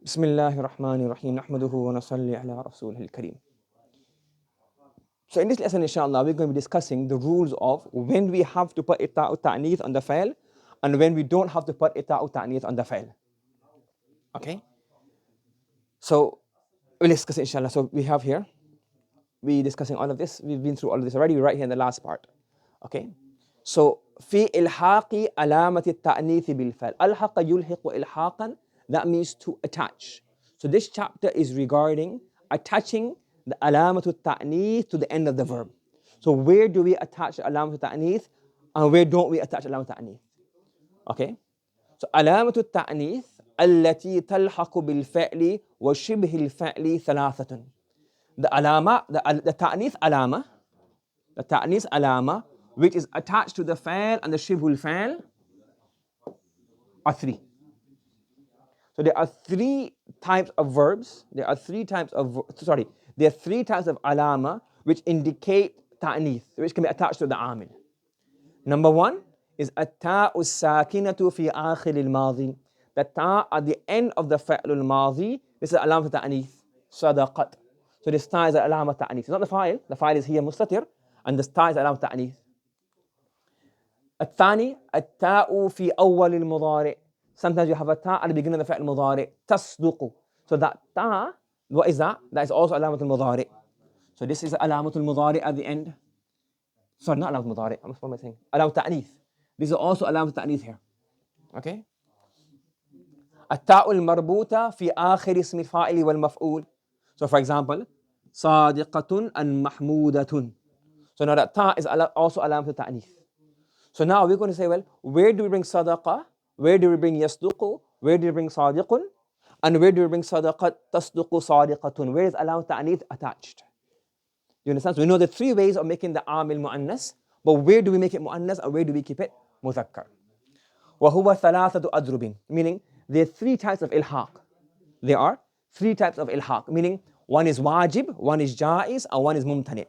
بسم الله الرحمن الرحيم نحمده ونصلي على رسوله الكريم. So in this lesson, inshallah, we're going to be discussing the rules of when we have to put التاء والتأنيث on the فعل and when we don't have to put التاء والتأنيث on the فعل. Okay? So we'll discuss it, inshallah. So we have here, we're discussing all of this. We've been through all of this already. We're right here in the last part. Okay? So في إلحاق علامة التأنيث بالفعل. ألحق يلحق إلحاقا. That means to attach. So this chapter is regarding attaching the علامة التأنيث to the end of the verb. So where do we attach علامة التأنيث and where don't we attach علامة التأنيث? Okay? So علامة التأنيث التي تلحق بالفعل وشبه الفعل ثلاثة. The علامة, the تأنيث علامة, the تأنيث علامة which is attached to the فعل and the شبه الفعل are three. So there are three types of verbs. There are three types of alama which indicate ta'nith, which can be attached to the amil. Number one is التاء الساكنة في آخر الماضي. The ta at the end of the فعل الماضي. This is علامة ta'nith. صدقت. So this ta is علامة ta'nith. It's not the fa'il. The fa'il is here mustatir, and this ta is علامة ta'nith. الثاني التاء في أول المضارع. Sometimes you have a ta at the beginning of the فعل المضارع. تصدق. So that ta, what is that? That is also علامة المضارع. So this is علامة المضارع at the end. Sorry, not علامة المضارع. What am I saying? علامة التأنيث. This is also علامة التأنيث here. Okay? التاء المربوطة في آخر اسم الفاعل والمفعول. So for example, صادقة and محمودة. So now that ta is also علامة التأنيث. So now we're going to say, well, where do we bring صدقة? Where do we bring يصدق? Where do we bring صادق? And where do we bring صدقة تصدق صادقة? Where is علامة التأنيث attached? You understand? So we know the three ways of making the amil mu'annas, but where do we make it mu'annas and where do we keep it مذكر? وهو ثلاثة أضرب, meaning there are three types of إلحاق. There are three types of إلحاق, meaning one is واجب, one is جائز, and one is ممتنع.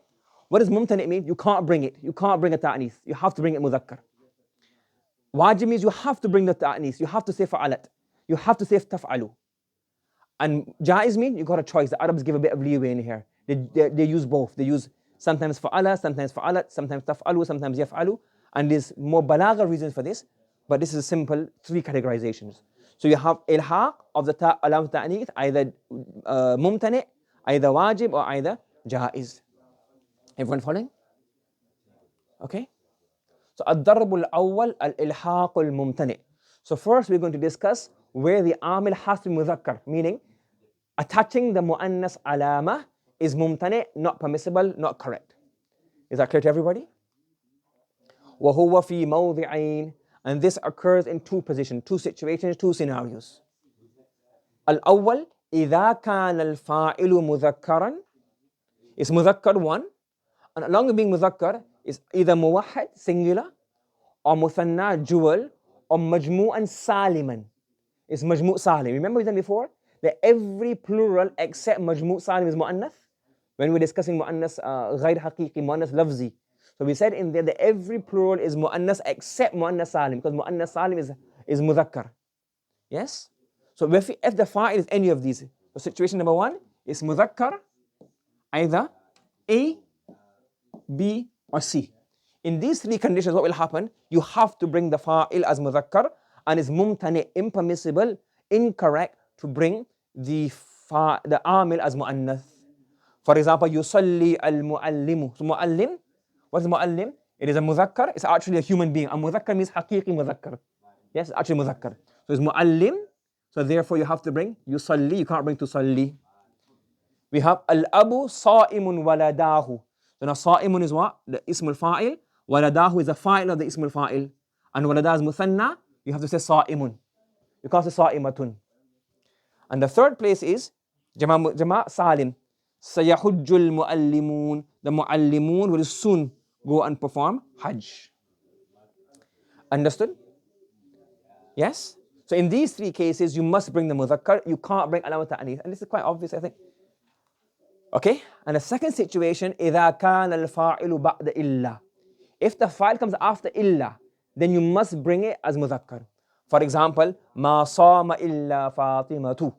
What does ممتنع mean? You can't bring it. You can't bring a ta'nith. You have to bring it مذكر. واجب means you have to bring the ta'nith. You have to say فعلت. You have to say تفعلوا. And جائز means you got a choice. The Arabs give a bit of leeway in here. They use both. They use sometimes فعل, sometimes فعلت, sometimes تفعلوا, sometimes يفعلوا. And there's more balagha reasons for this. But this is simple three categorizations. So you have إلحاق of the علامة التأنيث, either ممتنع, either واجب, or either جائز. Everyone following? Okay? So الضرب الأول الإلحاق الممتنع. So first we're going to discuss where the amil has to be مذكر, meaning attaching the مؤنث علامة is ممتنع, not permissible, not correct. Is that clear to everybody? وهو في موضعين, and this occurs in two positions, two situations, two scenarios. الأول إذا كان الفاعل مذكرا, is مذكر one, and along with being مذكر is either موحد singular or مثنى dual or مجموعا سالما. It's مجموع سالم. Remember we done before that every plural except مجموع سالم is مؤنث. When we're discussing مؤنث غير حقيقي, مؤنث لفظي. So we said in there that every plural is مؤنث except مؤنث سالم, because مؤنث سالم is مذكر. Yes? So if the fa'il is any of these, so situation number one is مذكر, either A, B, or C. In these three conditions, what will happen? You have to bring the fa'il as مذكر, and it's ممتنع, impermissible, incorrect to bring the amil as مؤنث. For example, يصلي المعلم. So معلم, what is معلم? It is a مذكر. It's actually a human being. And مذكر means حقيقي مذكر. Yes, it's actually مذكر. So it's معلم. So therefore you have to bring يصلي. You can't bring تصلي. We have الأب صائم ولداه. So now صائم is what? The اسم الفاعل. ولداه is the fa'il of the اسم الفاعل. And ولداه is مثنى. You have to say صائم. You can't say صائمة. And the third place is جماع سالم. سيحج المعلمون. The معلمون will soon go and perform Hajj. Understood? Yes? So in these three cases, you must bring the mudhakkar. You can't bring علامة التأنيث. And this is quite obvious, I think. Okay? And the second situation, إذا كان الفاعل بعد إلا. If the file comes after إلا, then you must bring it as mudhakkar. For example, ما صام إلا فاطمة.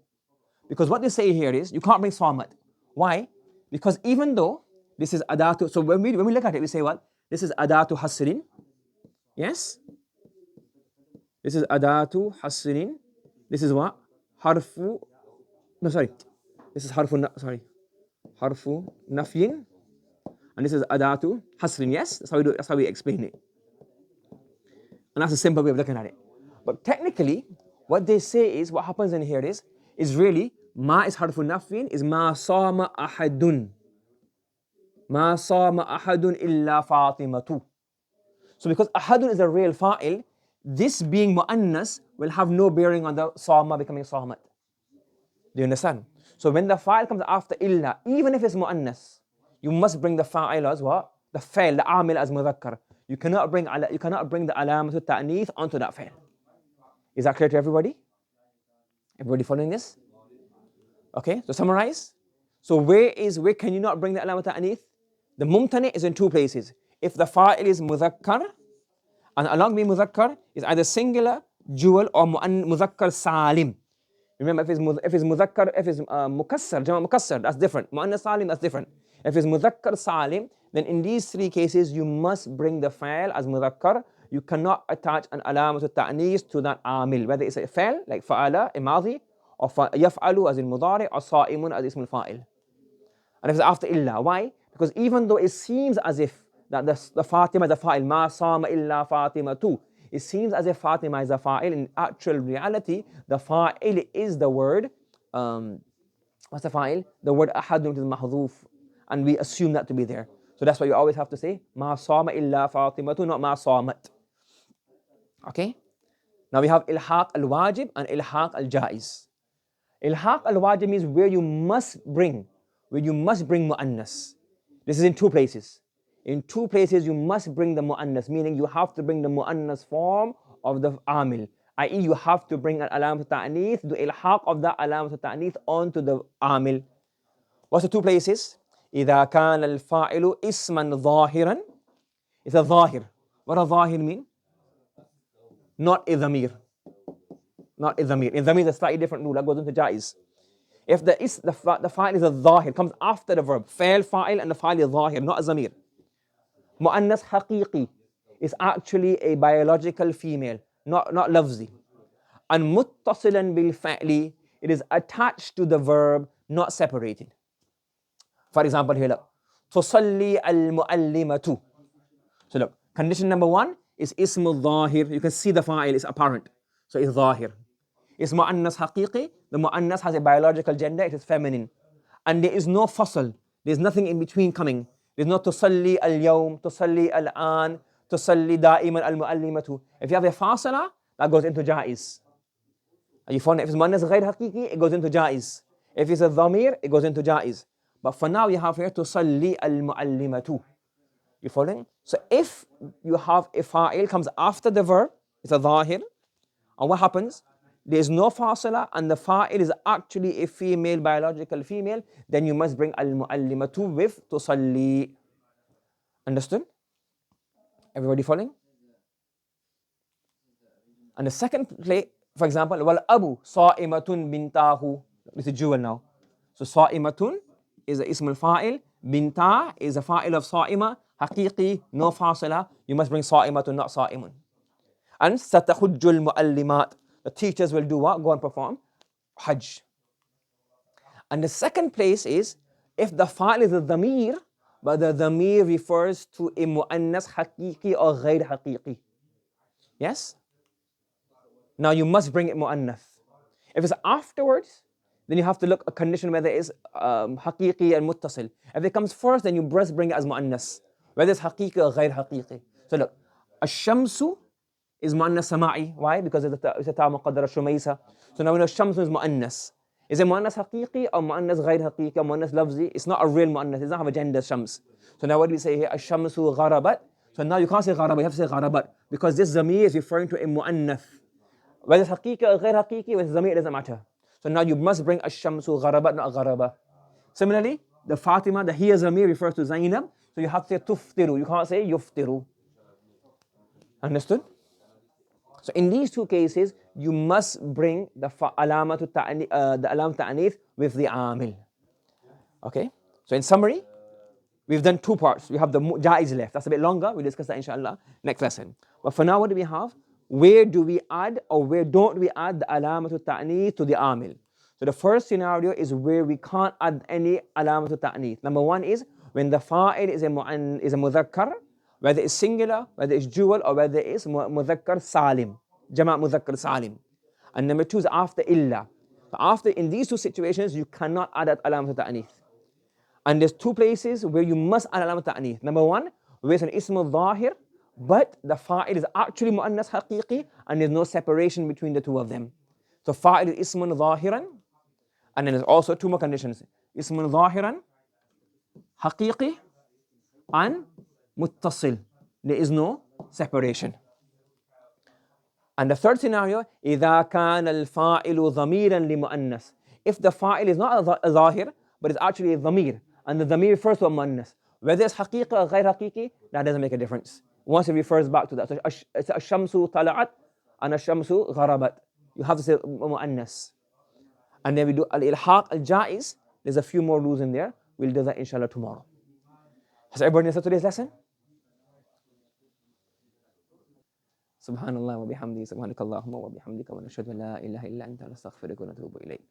Because what they say here is, you can't bring samat. Why? Because even though this is adatu, so when we look at it, we say what? This is adatu hasrin. Yes? This is adatu hasrin. This is what? Harfu, no sorry. This is harfu nafyin. And this is adatu hasrin. Yes? That's how we do it. That's how we explain it. And that's a simple way of looking at it. But technically, what they say is, what happens in here is really, ma is harfu nafyin, is ma sama ahadun. Ma sama ahadun illa Fatimatu. So because ahadun is a real fa'il, this being mu'annas will have no bearing on the sama becoming samat. Do you understand? So when the fa'il comes after illa, even if it's mu'annas, you must bring the fa'il as what? The fa'il, the amil as mudhakkar. You cannot bring the alama to ta'nith onto that fa'il. Is that clear to everybody? Everybody following this? Okay, so summarize. So where can you not bring the alama ta'nith? The mumtani is in two places. If the fa'il is mudhakkar, and along with mudhakkar is either singular, dual, or mudhakkar salim. Remember, if it's mudhakkar, if it's mukassar, jama mukassar, that's different. Mu'annas salim, that's different. If it's mudhakkar salim, then in these three cases, you must bring the fa'il as mudhakkar. You cannot attach an alama to ta'nees to that amil, whether it's a fa'il, like fa'ala, a maadi, or yaf'alu as in mudari, or sa'imun as ismul fa'il. And if it's after illa, why? Because even though it seems as if that the Fatima is a fa'il, ma sama illa Fatima too, it seems as if Fatima is a fa'il. In actual reality, the fa'il is the word, what's the fa'il? The word ahadun, is mahdhuf, and we assume that to be there. So that's why you always have to say, ma sama illa Fatima too, not ma samat. Okay? Now we have ilhaq al-wajib and ilhaq al-jaiz. Ilhaq al-wajib means where you must bring mu'annas. This is in two places. In two places you must bring the mu'annas, meaning you have to bring the mu'annas form of the amil, i.e. you have to bring an alam ta'nith, do ilhaq of that alam ta'nith onto the amil. What's the two places? إذا كان الفاعل اسما ظاهرا. It's a ظاهر. What does ظاهر mean? Not a ضمير. Not a ضمير. In ضمير is a slightly different rule that goes into jaiz. If the fa'il is a ظاهر, comes after the verb, fa'il, fa'il, and the fa'il is ظاهر, not a ضمير. Mu'annas haqiqi is actually a biological female, not lafzi. And muttasilan bil fa'li, it is attached to the verb, not separated. For example, here look, tusalli al-mu'allimatu. So look, condition number one is ismu dhahir. You can see the fa'il is apparent, so it's dhahir. It's mu'annas haqiqi. The mu'annas has a biological gender, it is feminine. And there is no fasl, there's nothing in between coming. There's no tusalli al-yawm, tusalli al-an, tusalli da'iman al-mu'allimatu. If you have a fasala, that goes into jaiz. Are you following? If it's mu'annas ghayr haqiqi, it goes into jaiz. If it's a dhamir, it goes into jaiz. But for now, you have here tusalli al-mu'allimatu. You following? So if you have a fa'il comes after the verb, it's a dhahir. And what happens? There is no fasala and the fa'il is actually a female, biological female, then you must bring al-mu'allimatu with tusalli. Understood? Everybody following? And the second play, for example, wal abu sa'imatun bintahu. This is dual now. So sa'imatun is a ism al-fa'il, binta is a fa'il of sa'ima, haqiqi, no fasala, you must bring sa'imatun, not sa'imun. And satahujjul mu'allimat, the teachers will do what? Go and perform hajj. And the second place is, if the fa'il is a dhamir, but the dhamir refers to a mu'annas haqiqi or ghayr haqiqi. Yes? Now you must bring it mu'annath. If it's afterwards, then you have to look a condition whether it's haqiqi and muttasil. If it comes first, then you must bring it as mu'annas, whether it's haqiqi or ghayr haqiqi. So look, ash-shamsu is mu'annas sama'i. Why? Because it's a ta' muqaddara shumaysa. So now we know shamsu is mu'annas. Is it mu'annas haqiqi or mu'annas ghayr haqiqi or mu'annas lafzi? It's not a real mu'annas. It doesn't have a gender, shams. So now what do we say here? Ash-shamsu gharabat. So now you can't say gharabat, you have to say gharabat, because this zamir is referring to a mu'annath. Whether it's haqiqi or ghayr haqiqi, whether it's zamir, it doesn't matter. So now you must bring ash-shamsu gharabat, not gharaba. Similarly, the Fatima, the hiya zamir refers to Zainab, so you have to say tuftiru. You can't say yuftiru. Understood? So in these two cases, you must bring the علامة التأنيث with the عامل. Okay? So in summary, we've done two parts. We have the jaiz left. That's a bit longer. We'll discuss that inshallah next lesson. But for now, what do we have? Where do we add or where don't we add the علامة التأنيث to the عامل? So the first scenario is where we can't add any علامة التأنيث. Number one is when the fa'il is a مذكر, whether it's singular, whether it's dual, or whether it's مذكر salim, جمع مذكر salim. And number two is after illa. So after, in these two situations, you cannot add علامة التأنيث. And there's two places where you must add علامة التأنيث. Number one, where it's an اسم ظاهر, but the fa'il is actually مؤنث حقيقي, and there's no separation between the two of them. So fa'il is اسم ظاهرا, and then there's also two more conditions. اسم ظاهرا, حقيقي, and متصل. There is no separation. And the third scenario, إذا كان الفاعل ضميرا لمؤنث. If the fa'il is not a ظاهر, but it's actually a ضمير, and the ضمير refers to a مؤنث, whether it's حقيقي or غير حقيقي, that doesn't make a difference. Once it refers back to that. So الشمس طلعت and الشمس غربت. You have to say مؤنث. And then we do الإلحاق الجائز. There's a few more rules in there. We'll do that inshallah tomorrow. Has everybody understood today's lesson? سبحان الله وبحمده سبحانك اللهم وبحمدك ونشهد أن لا إله إلا أنت نستغفرك ونتوب إليك.